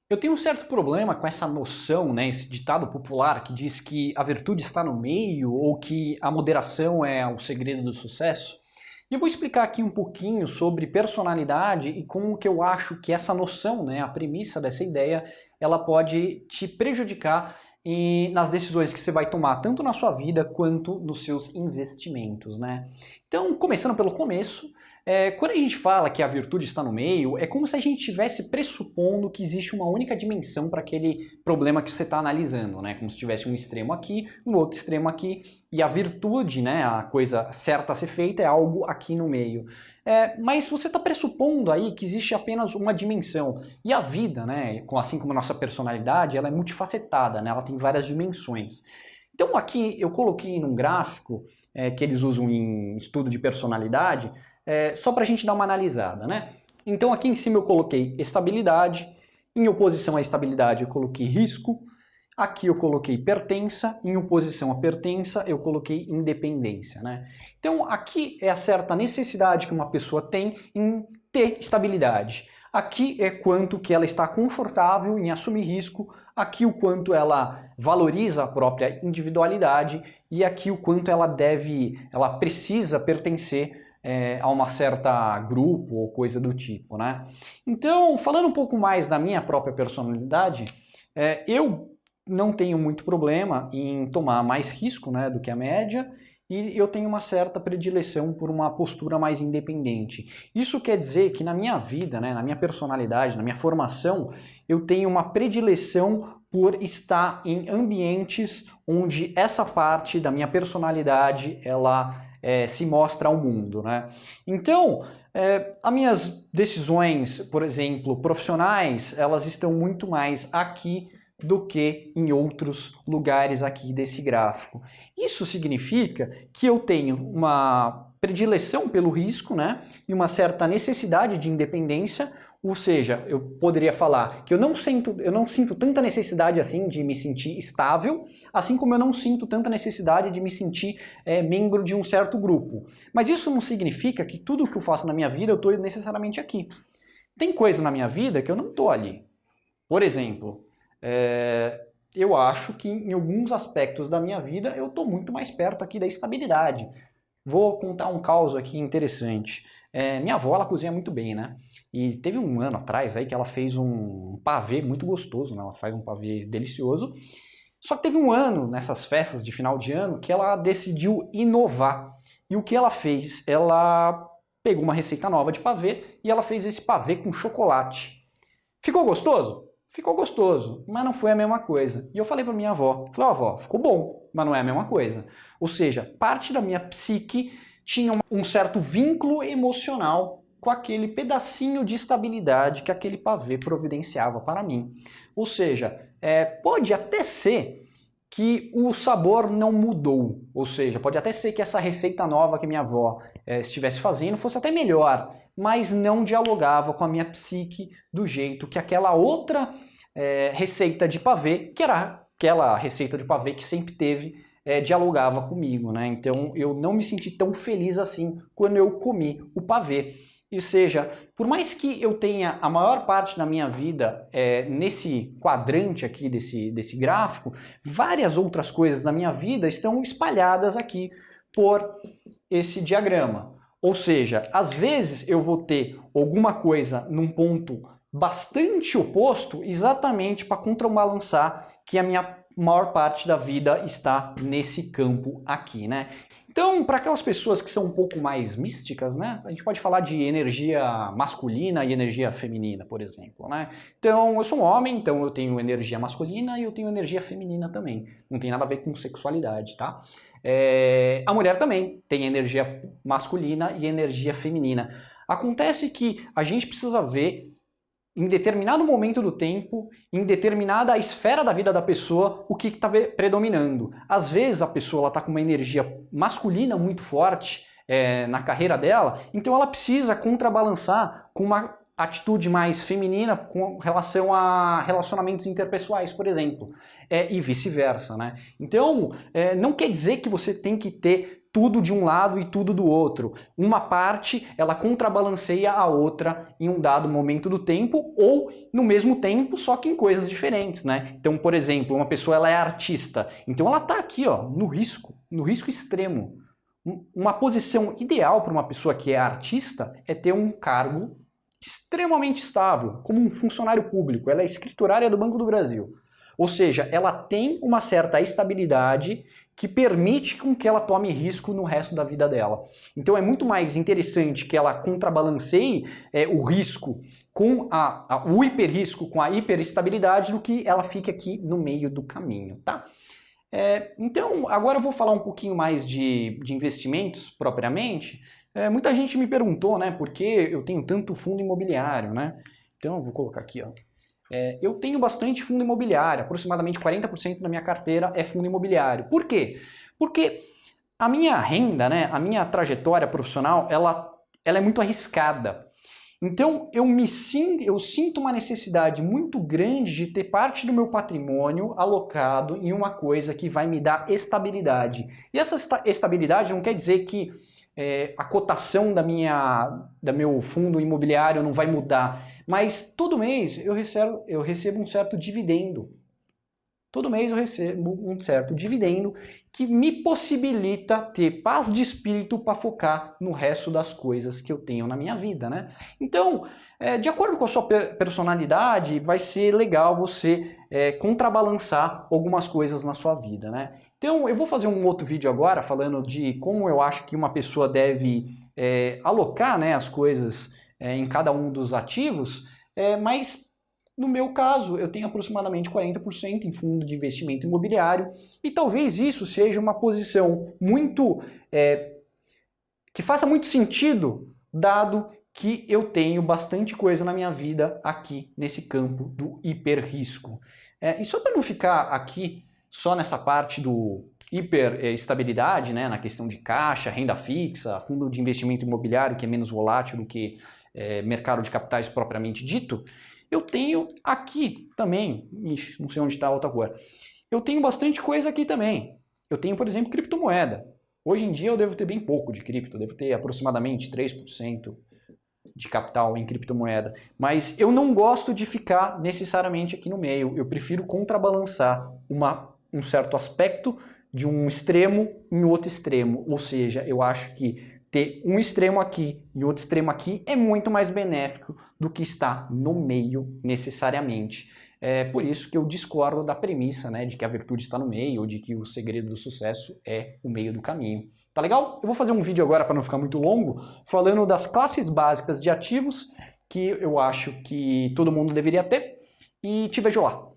Eu tenho um certo problema com essa noção, né, esse ditado popular que diz que a virtude está no meio ou que a moderação é o segredo do sucesso. E eu vou explicar aqui um pouquinho sobre personalidade e como que eu acho que essa noção, né, a premissa dessa ideia, ela pode te prejudicar nas decisões que você vai tomar, tanto na sua vida quanto nos seus investimentos, né? Então, começando pelo começo, quando a gente fala que a virtude está no meio, é como se a gente estivesse pressupondo que existe uma única dimensão para aquele problema que você está analisando, né? Como se tivesse um extremo aqui, um outro extremo aqui, e a virtude, né, a coisa certa a ser feita, é algo aqui no meio. Mas você está pressupondo aí que existe apenas uma dimensão. E a vida, né, assim como a nossa personalidade, ela é multifacetada, né? Ela tem várias dimensões. Então aqui eu coloquei num gráfico que eles usam em estudo de personalidade, só para a gente dar uma analisada, né? Então aqui em cima eu coloquei estabilidade, em oposição à estabilidade eu coloquei risco, aqui eu coloquei pertença, em oposição à pertença eu coloquei independência, né? Então aqui é a certa necessidade que uma pessoa tem em ter estabilidade. Aqui é quanto que ela está confortável em assumir risco, aqui o quanto ela valoriza a própria individualidade e aqui o quanto ela precisa pertencer a uma certa grupo ou coisa do tipo, né? Então, falando um pouco mais da minha própria personalidade, eu não tenho muito problema em tomar mais risco, né, do que a média, e eu tenho uma certa predileção por uma postura mais independente. Isso quer dizer que na minha vida, né, na minha personalidade, na minha formação, eu tenho uma predileção por estar em ambientes onde essa parte da minha personalidade ela se mostra ao mundo, né? Então, as minhas decisões, por exemplo, profissionais, elas estão muito mais aqui do que em outros lugares aqui desse gráfico. Isso significa que eu tenho uma predileção pelo risco, né? E uma certa necessidade de independência, ou seja, eu poderia falar que eu não sinto tanta necessidade assim de me sentir estável, assim como eu não sinto tanta necessidade de me sentir membro de um certo grupo. Mas isso não significa que tudo o que eu faço na minha vida eu estou necessariamente aqui. Tem coisa na minha vida que eu não estou ali. Por exemplo, eu acho que em alguns aspectos da minha vida eu estou muito mais perto aqui da estabilidade. Vou contar um caso aqui interessante. Minha avó, ela cozinha muito bem, né? E teve um ano atrás aí que ela fez um pavê muito gostoso, né? Ela faz um pavê delicioso. Só que teve um ano, nessas festas de final de ano, que ela decidiu inovar. E o que ela fez? Ela pegou uma receita nova de pavê e ela fez esse pavê com chocolate. Ficou gostoso? Ficou gostoso, mas não foi a mesma coisa. E eu falei para minha avó, avó, ficou bom, mas não é a mesma coisa. Ou seja, parte da minha psique tinha um certo vínculo emocional com aquele pedacinho de estabilidade que aquele pavê providenciava para mim. Ou seja, pode até ser que o sabor não mudou, ou seja, pode até ser que essa receita nova que minha avó estivesse fazendo fosse até melhor, mas não dialogava com a minha psique do jeito que aquela outra receita de pavê, que era aquela receita de pavê que sempre teve, dialogava comigo, né? Então eu não me senti tão feliz assim quando eu comi o pavê. Ou seja, por mais que eu tenha a maior parte da minha vida nesse quadrante aqui desse gráfico, várias outras coisas na minha vida estão espalhadas aqui por esse diagrama. Ou seja, às vezes eu vou ter alguma coisa num ponto bastante oposto exatamente para contrabalançar que a minha maior parte da vida está nesse campo aqui, né? Então, para aquelas pessoas que são um pouco mais místicas, né, a gente pode falar de energia masculina e energia feminina, por exemplo, né? Então, eu sou um homem, então eu tenho energia masculina e eu tenho energia feminina também. Não tem nada a ver com sexualidade, tá? A mulher também tem energia masculina e energia feminina. Acontece que a gente precisa ver em determinado momento do tempo, em determinada esfera da vida da pessoa, o que está predominando. Às vezes a pessoa está com uma energia masculina muito forte na carreira dela, então ela precisa contrabalançar com uma atitude mais feminina com relação a relacionamentos interpessoais, por exemplo, e vice-versa, né? Então, não quer dizer que você tem que ter tudo de um lado e tudo do outro. Uma parte, ela contrabalanceia a outra em um dado momento do tempo ou no mesmo tempo, só que em coisas diferentes, né? Então, por exemplo, uma pessoa ela é artista, então ela está aqui, ó, no risco extremo. Uma posição ideal para uma pessoa que é artista é ter um cargo extremamente estável, como um funcionário público. Ela é escriturária do Banco do Brasil. Ou seja, ela tem uma certa estabilidade que permite com que ela tome risco no resto da vida dela. Então é muito mais interessante que ela contrabalanceie o risco com o hiperrisco, com a hiperestabilidade, do que ela fique aqui no meio do caminho, tá? Então, agora eu vou falar um pouquinho mais de investimentos propriamente. Muita gente me perguntou, né, por que eu tenho tanto fundo imobiliário, né? Então, eu vou colocar aqui, ó. Eu tenho bastante fundo imobiliário, aproximadamente 40% da minha carteira é fundo imobiliário. Por quê? Porque a minha renda, né, a minha trajetória profissional, ela é muito arriscada. Então eu sinto uma necessidade muito grande de ter parte do meu patrimônio alocado em uma coisa que vai me dar estabilidade. E essa estabilidade não quer dizer que a cotação do meu fundo imobiliário não vai mudar, mas todo mês eu recebo um certo dividendo. Todo mês eu recebo um certo dividendo que me possibilita ter paz de espírito para focar no resto das coisas que eu tenho na minha vida, né? Então, de acordo com a sua personalidade, vai ser legal você contrabalançar algumas coisas na sua vida, né? Então, eu vou fazer um outro vídeo agora falando de como eu acho que uma pessoa deve alocar, né, as coisas em cada um dos ativos, mas no meu caso, eu tenho aproximadamente 40% em fundo de investimento imobiliário e talvez isso seja uma posição muito que faça muito sentido, dado que eu tenho bastante coisa na minha vida aqui nesse campo do hiperrisco. E só para não ficar aqui só nessa parte do hiperestabilidade, né, na questão de caixa, renda fixa, fundo de investimento imobiliário que é menos volátil do que mercado de capitais propriamente dito, eu tenho aqui também, não sei onde está a outra cor, eu tenho bastante coisa aqui também. Eu tenho, por exemplo, criptomoeda. Hoje em dia eu devo ter bem pouco de cripto, devo ter aproximadamente 3% de capital em criptomoeda. Mas eu não gosto de ficar necessariamente aqui no meio, eu prefiro contrabalançar um certo aspecto de um extremo em outro extremo. Ou seja, eu acho que ter um extremo aqui e outro extremo aqui é muito mais benéfico do que estar no meio necessariamente. É por isso que eu discordo da premissa, né, de que a virtude está no meio ou de que o segredo do sucesso é o meio do caminho. Tá legal? Eu vou fazer um vídeo agora para não ficar muito longo, falando das classes básicas de ativos que eu acho que todo mundo deveria ter e te vejo lá.